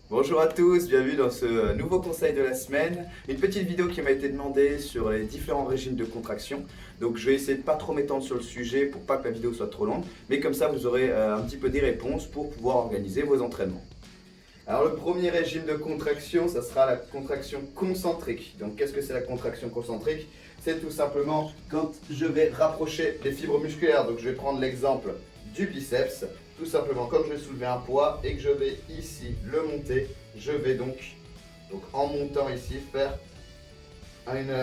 Bonjour à tous, bienvenue dans ce nouveau conseil de la semaine. Une petite vidéo qui m'a été demandée sur les différents régimes de contraction. Donc je vais essayer de pas trop m'étendre sur le sujet pour pas que la vidéo soit trop longue. Mais comme ça vous aurez un petit peu des réponses pour pouvoir organiser vos entraînements. Alors le premier régime de contraction, ça sera la contraction concentrique. Donc qu'est-ce que c'est la contraction concentrique? C'est tout simplement quand je vais rapprocher les fibres musculaires. Donc je vais prendre l'exemple du biceps. Tout simplement, quand je vais soulever un poids et que je vais ici le monter, je vais donc en montant ici, faire une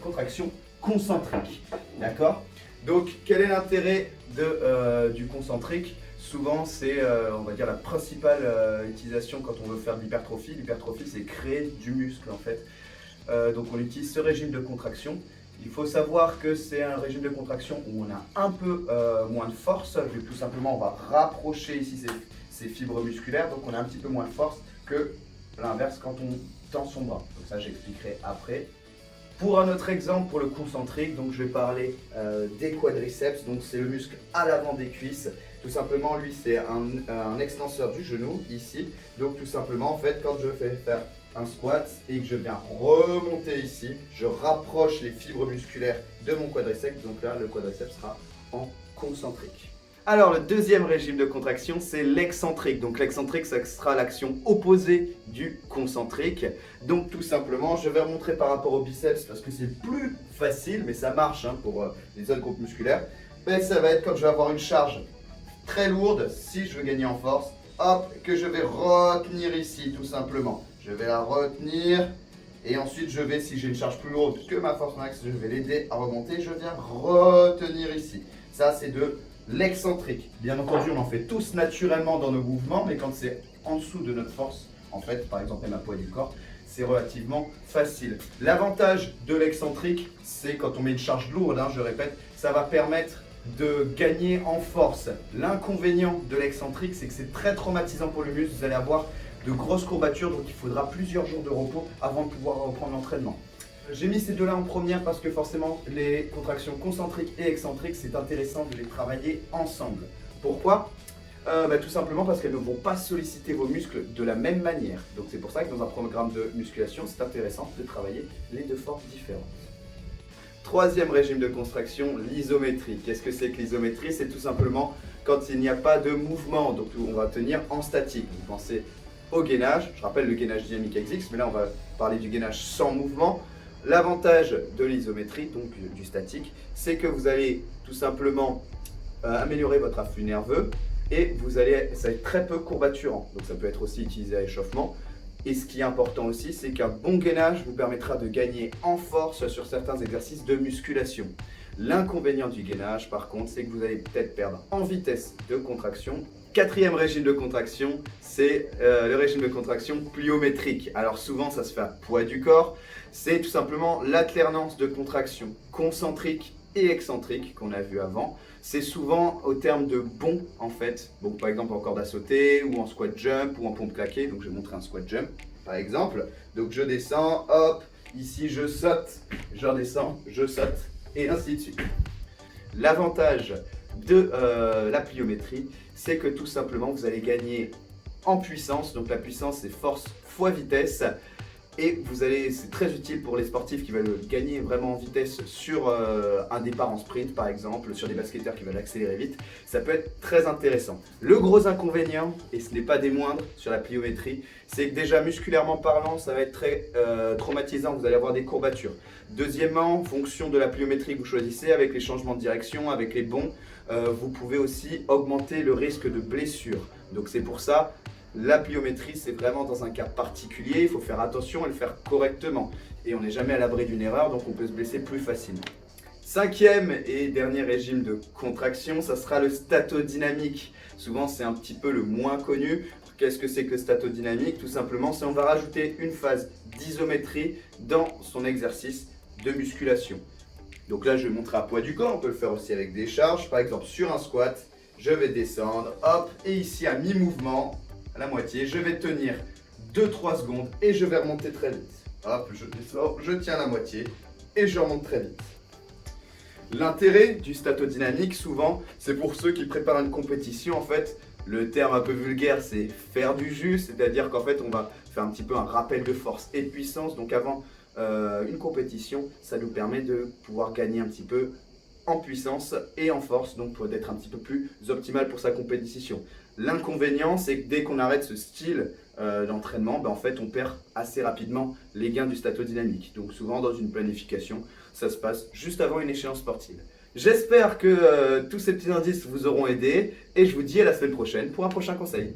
contraction concentrique. D'accord? Donc, quel est l'intérêt du concentrique? Souvent, c'est, on va dire, la principale utilisation quand on veut faire de l'hypertrophie. L'hypertrophie, c'est créer du muscle, en fait. Donc, on utilise ce régime de contraction. Il faut savoir que c'est un régime de contraction où on a un peu moins de force, vu que tout simplement on va rapprocher ici ces fibres musculaires, donc on a un petit peu moins de force que l'inverse quand on tend son bras. Donc ça j'expliquerai après. Pour un autre exemple, pour le concentrique, donc je vais parler des quadriceps, donc c'est le muscle à l'avant des cuisses. Tout simplement, lui c'est un extenseur du genou ici. Donc tout simplement, en fait, quand je fais faire un squat et que je viens remonter ici, je rapproche les fibres musculaires de mon quadriceps. Donc là, le quadriceps sera en concentrique. Alors, le deuxième régime de contraction, c'est l'excentrique. Donc, l'excentrique, ça sera l'action opposée du concentrique. Donc, tout simplement, je vais remontrer par rapport au biceps parce que c'est plus facile, mais ça marche pour les autres groupes musculaires. Mais ça va être quand je vais avoir une charge très lourde, si je veux gagner en force, hop, que je vais retenir ici, tout simplement. Je vais la retenir et ensuite je vais, si j'ai une charge plus lourde que ma force max, je vais l'aider à remonter. Je viens retenir ici. Ça, c'est de l'excentrique. Bien entendu, on en fait tous naturellement dans nos mouvements, mais quand c'est en dessous de notre force, en fait, par exemple, ma poids du corps, c'est relativement facile. L'avantage de l'excentrique, c'est quand on met une charge lourde, je répète, ça va permettre de gagner en force. L'inconvénient de l'excentrique, c'est que c'est très traumatisant pour le muscle. Vous allez avoir de grosses courbatures, donc il faudra plusieurs jours de repos avant de pouvoir reprendre l'entraînement. J'ai mis ces deux-là en première parce que forcément les contractions concentriques et excentriques, c'est intéressant de les travailler ensemble. Pourquoi? Tout simplement parce qu'elles ne vont pas solliciter vos muscles de la même manière. Donc c'est pour ça que dans un programme de musculation, c'est intéressant de travailler les deux formes différentes. Troisième régime de contraction, l'isométrie. Qu'est-ce que c'est que l'isométrie? C'est tout simplement quand il n'y a pas de mouvement, donc on va tenir en statique. Vous pensez au gainage, je rappelle le gainage dynamique existe, mais là on va parler du gainage sans mouvement. L'avantage de l'isométrie, donc du statique, c'est que vous allez tout simplement améliorer votre afflux nerveux et ça va être très peu courbaturant. Donc ça peut être aussi utilisé à l'échauffement. Et ce qui est important aussi, c'est qu'un bon gainage vous permettra de gagner en force sur certains exercices de musculation. L'inconvénient du gainage, par contre, c'est que vous allez peut-être perdre en vitesse de contraction. Quatrième régime de contraction, c'est le régime de contraction pliométrique. Alors souvent, ça se fait à poids du corps. C'est tout simplement l'alternance de contraction concentrique et excentrique qu'on a vu avant. C'est souvent au terme de bonds en fait. Donc par exemple en corde à sauter ou en squat jump ou en pompe claquée. Donc je vais montrer un squat jump par exemple. Donc je descends, hop, ici je saute, je redescends, je saute et ainsi de suite. L'avantage de la pliométrie, c'est que tout simplement vous allez gagner en puissance. Donc la puissance c'est force fois vitesse. Et c'est très utile pour les sportifs qui veulent gagner vraiment en vitesse sur un départ en sprint par exemple, sur des basketteurs qui veulent accélérer vite. Ça peut être très intéressant. Le gros inconvénient, et ce n'est pas des moindres sur la pliométrie, c'est que déjà musculairement parlant, ça va être très traumatisant, vous allez avoir des courbatures. Deuxièmement, en fonction de la pliométrie que vous choisissez, avec les changements de direction, avec les bonds, vous pouvez aussi augmenter le risque de blessure. Donc c'est pour ça, la pliométrie, c'est vraiment dans un cas particulier, il faut faire attention et le faire correctement. Et on n'est jamais à l'abri d'une erreur, donc on peut se blesser plus facilement. Cinquième et dernier régime de contraction, ça sera le statodynamique. Souvent, c'est un petit peu le moins connu. Qu'est-ce que c'est que le statodynamique? Tout simplement, c'est on va rajouter une phase d'isométrie dans son exercice de musculation. Donc là, je vais montrer à poids du corps, on peut le faire aussi avec des charges. Par exemple, sur un squat, je vais descendre, hop, et ici à mi-mouvement, la moitié, je vais tenir 2-3 secondes et je vais remonter très vite. Hop, je descends, je tiens la moitié et je remonte très vite. L'intérêt du statodynamique, souvent, c'est pour ceux qui préparent une compétition, en fait, Le terme un peu vulgaire, c'est faire du jus, c'est-à-dire qu'en fait, on va faire un petit peu un rappel de force et de puissance. Donc avant une compétition, ça nous permet de pouvoir gagner un petit peu en puissance et en force, donc d'être un petit peu plus optimal pour sa compétition. L'inconvénient, c'est que dès qu'on arrête ce style d'entraînement, en fait, on perd assez rapidement les gains du statodynamique. Donc souvent, dans une planification, ça se passe juste avant une échéance sportive. J'espère que tous ces petits indices vous auront aidé et je vous dis à la semaine prochaine pour un prochain conseil.